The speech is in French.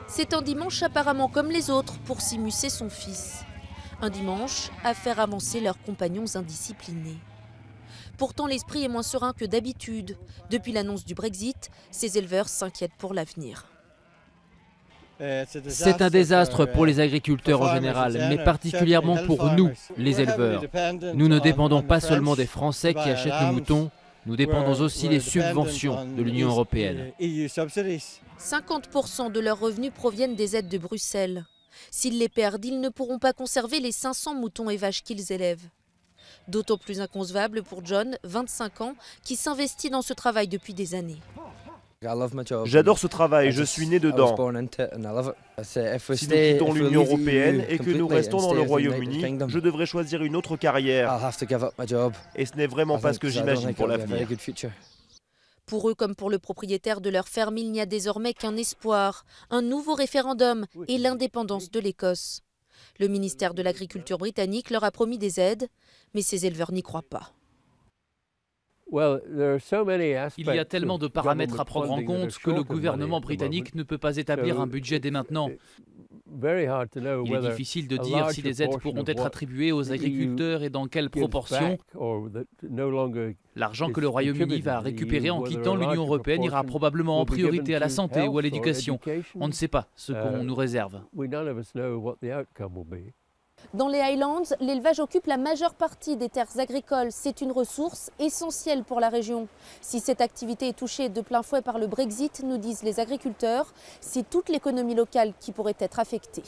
C'est un dimanche apparemment comme les autres pour s'immiscer son fils. Un dimanche à faire avancer leurs compagnons indisciplinés. Pourtant, l'esprit est moins serein que d'habitude. Depuis l'annonce du Brexit, ces éleveurs s'inquiètent pour l'avenir. C'est un désastre pour les agriculteurs en général, mais particulièrement pour nous, les éleveurs. Nous ne dépendons pas seulement des Français qui achètent nos moutons, nous dépendons aussi des subventions de l'Union européenne. 50% de leurs revenus proviennent des aides de Bruxelles. S'ils les perdent, ils ne pourront pas conserver les 500 moutons et vaches qu'ils élèvent. D'autant plus inconcevable pour John, 25 ans, qui s'investit dans ce travail depuis des années. J'adore ce travail, je suis né dedans. Si nous quittons l'Union européenne et que nous restons dans le Royaume-Uni, je devrais choisir une autre carrière. Et ce n'est vraiment pas ce que j'imagine pour l'avenir. Pour eux comme pour le propriétaire de leur ferme, il n'y a désormais qu'un espoir, un nouveau référendum et l'indépendance de l'Écosse. Le ministère de l'Agriculture britannique leur a promis des aides, mais ces éleveurs n'y croient pas. Il y a tellement de paramètres à prendre en compte que le gouvernement britannique ne peut pas établir un budget dès maintenant. Il est difficile de dire si des aides pourront être attribuées aux agriculteurs et dans quelle proportion. L'argent que le Royaume-Uni va récupérer en quittant l'Union européenne ira probablement en priorité à la santé ou à l'éducation. On ne sait pas ce qu'on nous réserve. Dans les Highlands, l'élevage occupe la majeure partie des terres agricoles. C'est une ressource essentielle pour la région. Si cette activité est touchée de plein fouet par le Brexit, nous disent les agriculteurs, c'est toute l'économie locale qui pourrait être affectée.